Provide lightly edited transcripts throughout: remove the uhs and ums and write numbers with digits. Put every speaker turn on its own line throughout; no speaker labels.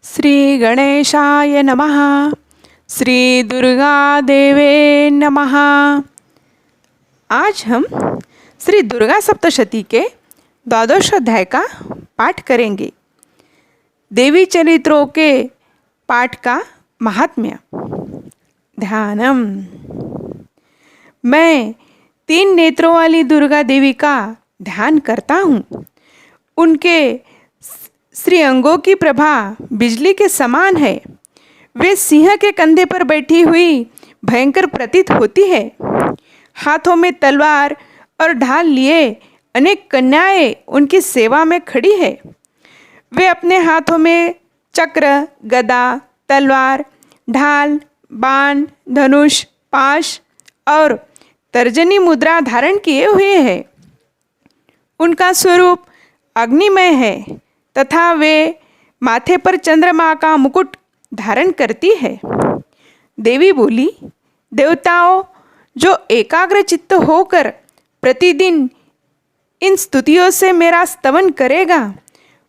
श्री गणेशाय नमः। श्री दुर्गा देवे नमः। आज हम श्री दुर्गा सप्तशती के द्वादश अध्याय का पाठ करेंगे। देवी चरित्रों के पाठ का महात्म्य। ध्यानम। मैं 3 नेत्रों वाली दुर्गा देवी का ध्यान करता हूँ। उनके श्री अंगों की प्रभा बिजली के समान है। वे सिंह के कंधे पर बैठी हुई भयंकर प्रतीत होती है। हाथों में तलवार और ढाल लिए अनेक कन्याएं उनकी सेवा में खड़ी है। वे अपने हाथों में चक्र, गदा, तलवार, ढाल, बाण, धनुष, पाश और तर्जनी मुद्रा धारण किए हुए हैं। उनका स्वरूप अग्निमय है तथा वे माथे पर चंद्रमा का मुकुट धारण करती है। देवी बोली, देवताओं, जो एकाग्र चित्त होकर प्रतिदिन इन स्तुतियों से मेरा स्तवन करेगा,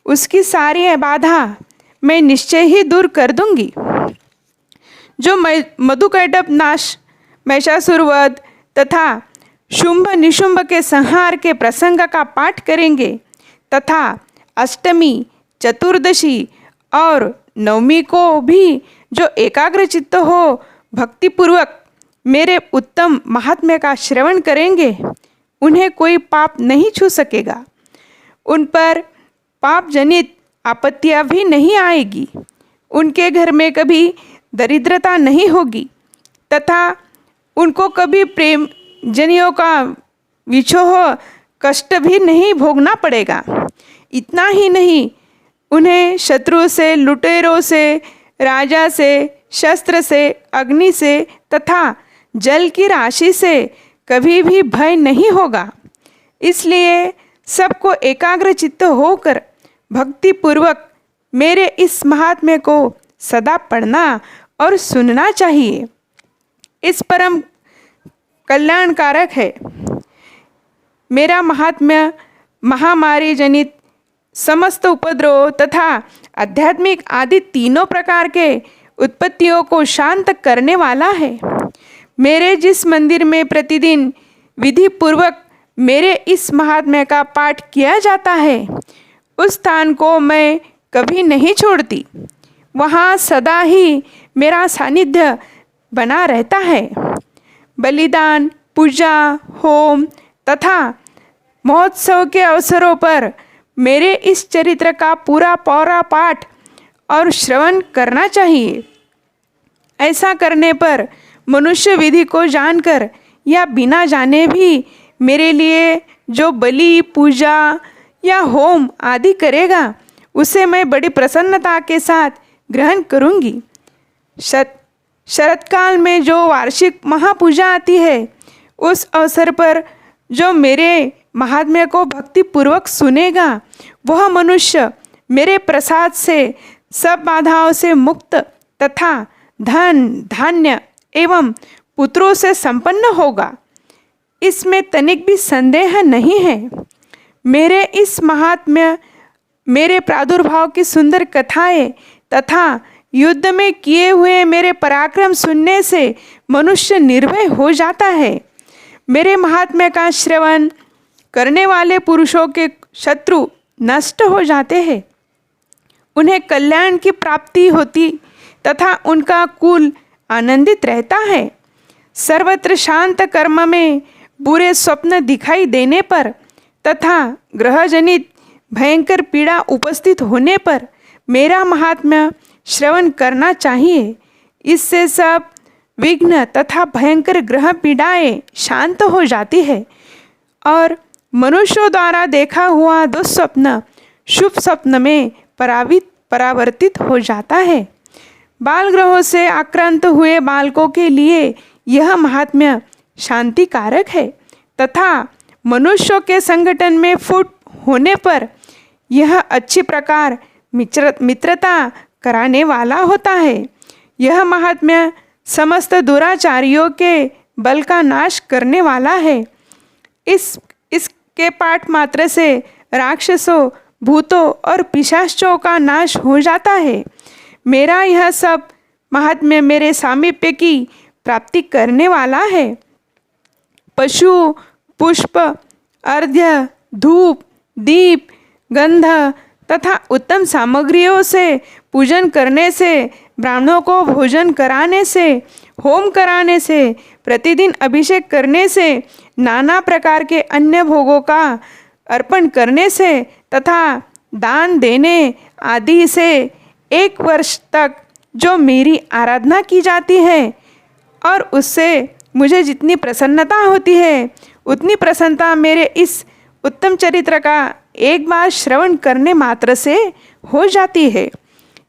उसकी सारी बाधा मैं निश्चय ही दूर कर दूंगी। जो मधुकैटभ नाश, महिषासुर वध तथा शुंभ निशुंभ के संहार के प्रसंग का पाठ करेंगे तथा अष्टमी, चतुर्दशी और नवमी को भी जो एकाग्र चित्त हो भक्तिपूर्वक मेरे उत्तम महात्म्य का श्रवण करेंगे, उन्हें कोई पाप नहीं छू सकेगा। उन पर पाप जनित आपत्तियां भी नहीं आएगी। उनके घर में कभी दरिद्रता नहीं होगी तथा उनको कभी प्रेम जनियों का विछोह कष्ट भी नहीं भोगना पड़ेगा। इतना ही नहीं, उन्हें शत्रु से, लुटेरों से, राजा से, शस्त्र से, अग्नि से तथा जल की राशि से कभी भी भय नहीं होगा। इसलिए सबको एकाग्र चित्त होकर भक्तिपूर्वक मेरे इस महात्म्य को सदा पढ़ना और सुनना चाहिए। इस परम कल्याणकारक है। मेरा महात्म्य महामारी जनित समस्त उपद्रव तथा आध्यात्मिक आदि तीनों प्रकार के उत्पत्तियों को शांत करने वाला है। मेरे जिस मंदिर में प्रतिदिन विधि पूर्वक मेरे इस महात्म्य का पाठ किया जाता है, उस स्थान को मैं कभी नहीं छोड़ती। वहाँ सदा ही मेरा सानिध्य बना रहता है। बलिदान, पूजा, होम तथा महोत्सव के अवसरों पर मेरे इस चरित्र का पूरा पाठ और श्रवण करना चाहिए। ऐसा करने पर मनुष्य विधि को जानकर या बिना जाने भी मेरे लिए जो बलि, पूजा या होम आदि करेगा, उसे मैं बड़ी प्रसन्नता के साथ ग्रहण करूँगी। शरतकाल में जो वार्षिक महापूजा आती है, उस अवसर पर जो मेरे महात्म्य को भक्तिपूर्वक सुनेगा, वह मनुष्य मेरे प्रसाद से सब बाधाओं से मुक्त तथा धन, धान्य एवं पुत्रों से संपन्न होगा। इसमें तनिक भी संदेह नहीं है। मेरे इस महात्म्य, मेरे प्रादुर्भाव की सुंदर कथाएं तथा युद्ध में किए हुए मेरे पराक्रम सुनने से मनुष्य निर्भय हो जाता है। मेरे महात्म्य का श्रवण करने वाले पुरुषों के शत्रु नष्ट हो जाते हैं। उन्हें कल्याण की प्राप्ति होती तथा उनका कुल आनंदित रहता है। सर्वत्र शांत कर्म में बुरे स्वप्न दिखाई देने पर तथा ग्रहजनित भयंकर पीड़ा उपस्थित होने पर मेरा महात्म्य श्रवण करना चाहिए। इससे सब विघ्न तथा भयंकर ग्रह पीड़ाएं शांत हो जाती है और मनुष्यों द्वारा देखा हुआ दुस्वप्न शुभ स्वप्न में परावर्तित हो जाता है। बाल ग्रहों से आक्रांत हुए बालकों के लिए यह महात्म्य शांतिकारक है तथा मनुष्यों के संगठन में फूट होने पर यह अच्छी प्रकार मित्रता कराने वाला होता है। यह महात्म्य समस्त दुराचारियों के बल का नाश करने वाला है। इसके पाठ मात्र से राक्षसों, भूतों और पिशाचों का नाश हो जाता है। मेरा यह सब महात्म्य मेरे सामीप्य की प्राप्ति करने वाला है। पशु, पुष्प, अर्घ्य, धूप, दीप, गंध तथा उत्तम सामग्रियों से पूजन करने से, ब्राह्मणों को भोजन कराने से, होम कराने से, प्रतिदिन अभिषेक करने से, नाना प्रकार के अन्य भोगों का अर्पण करने से तथा दान देने आदि से 1 वर्ष तक जो मेरी आराधना की जाती है और उससे मुझे जितनी प्रसन्नता होती है, उतनी प्रसन्नता मेरे इस उत्तम चरित्र का एक बार श्रवण करने मात्र से हो जाती है।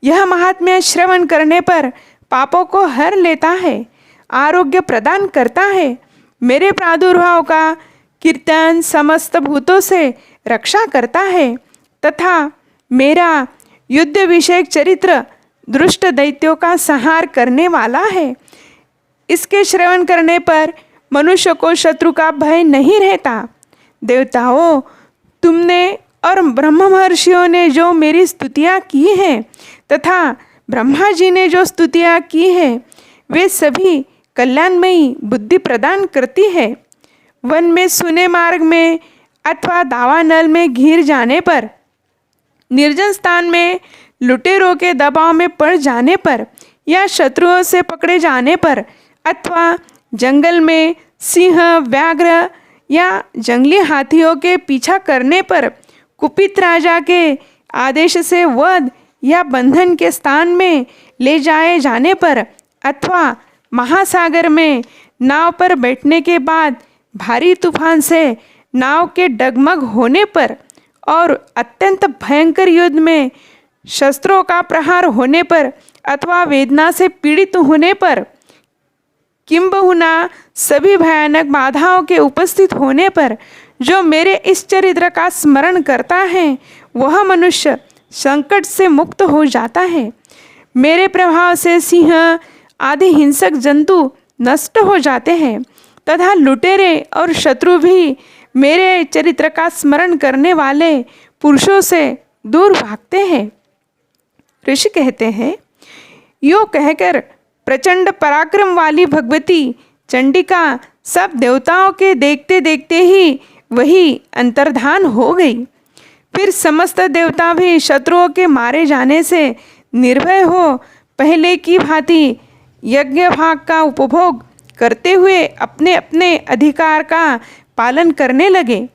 यह महात्म्य श्रवण करने पर पापों को हर लेता है, आरोग्य प्रदान करता है, मेरे प्रादुर्भाव का कीर्तन समस्त भूतों से रक्षा करता है तथा मेरा युद्ध विषयक चरित्र दुष्ट दैत्यों का संहार करने वाला है। इसके श्रवण करने पर मनुष्य को शत्रु का भय नहीं रहता। देवताओं, तुमने और ब्रह्म महर्षियों ने जो मेरी स्तुतियाँ की हैं तथा ब्रह्मा जी ने जो स्तुतियाँ की हैं, वे सभी कल्याणमयी बुद्धि प्रदान करती है। वन में सुने मार्ग में अथवा दावानल में घिर जाने पर, निर्जन स्थान में लुटेरों के दबाव में पड़ जाने पर या शत्रुओं से पकड़े जाने पर अथवा जंगल में सिंह, व्याघ्र या जंगली हाथियों के पीछा करने पर, कुपित राजा के आदेश से वध या बंधन के स्थान में ले जाए जाने पर अथवा महासागर में नाव पर बैठने के बाद भारी तूफान से नाव के डगमग होने पर और अत्यंत भयंकर युद्ध में शस्त्रों का प्रहार होने पर अथवा वेदना से पीड़ित होने पर, किंबहुना सभी भयानक बाधाओं के उपस्थित होने पर जो मेरे इस चरित्र का स्मरण करता है, वह मनुष्य संकट से मुक्त हो जाता है। मेरे प्रभाव से सिंह आदि हिंसक जंतु नष्ट हो जाते हैं तथा लुटेरे और शत्रु भी मेरे चरित्र का स्मरण करने वाले पुरुषों से दूर भागते हैं। ऋषि कहते हैं, यो कहकर प्रचंड पराक्रम वाली भगवती चंडिका सब देवताओं के देखते देखते ही वही अंतर्धान हो गई। फिर समस्त देवता भी शत्रुओं के मारे जाने से निर्भय हो पहले की भांति यज्ञ भाग का उपभोग करते हुए अपने अपने अधिकार का पालन करने लगे।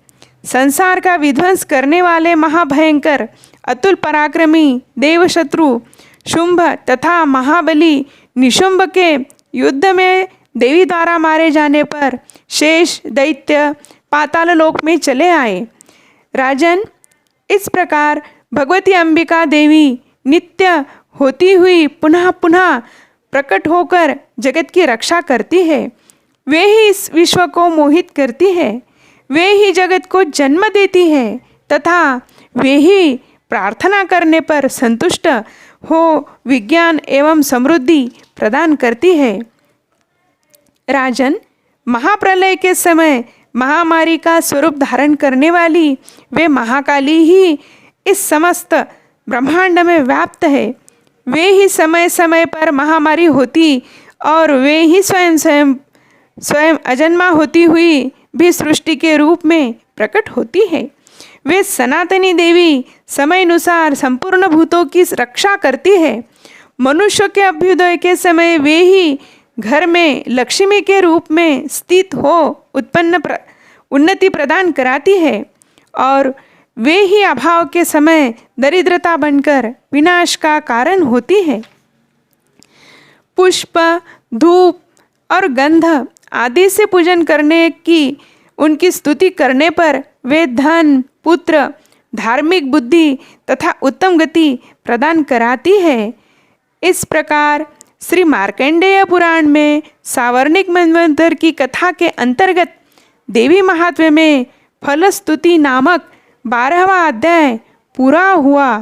संसार का विध्वंस करने वाले महाभयंकर अतुल पराक्रमी देवशत्रु शुंभ तथा महाबली निशुंभ के युद्ध में देवी द्वारा मारे जाने पर शेष दैत्य पाताल लोक में चले आए। राजन, इस प्रकार भगवती अंबिका देवी नित्य होती हुई पुनः पुनः प्रकट होकर जगत की रक्षा करती है। वे ही इस विश्व को मोहित करती है, वे ही जगत को जन्म देती है तथा वे ही प्रार्थना करने पर संतुष्ट हो विज्ञान एवं समृद्धि प्रदान करती है। राजन, महाप्रलय के समय महामारी का स्वरूप धारण करने वाली वे महाकाली ही इस समस्त ब्रह्मांड में व्याप्त है। वे ही समय समय पर महामारी होती और वे ही स्वयं अजन्मा होती हुई भी सृष्टि के रूप में प्रकट होती है। वे सनातनी देवी समय अनुसार संपूर्ण भूतों की रक्षा करती है। मनुष्य के अभ्युदय के समय वे ही घर में लक्ष्मी के रूप में स्थित हो उन्नति प्रदान कराती है और वे ही अभाव के समय दरिद्रता बनकर विनाश का कारण होती है। पुष्प, धूप और गंध आदि से पूजन करने की उनकी स्तुति करने पर वे धन, पुत्र, धार्मिक बुद्धि तथा उत्तम गति प्रदान कराती है। इस प्रकार श्री मार्कंडेय पुराण में सावर्णिक मनवंतर की कथा के अंतर्गत देवी महात्म्य में फलस्तुति नामक 12वां अध्याय पूरा हुआ।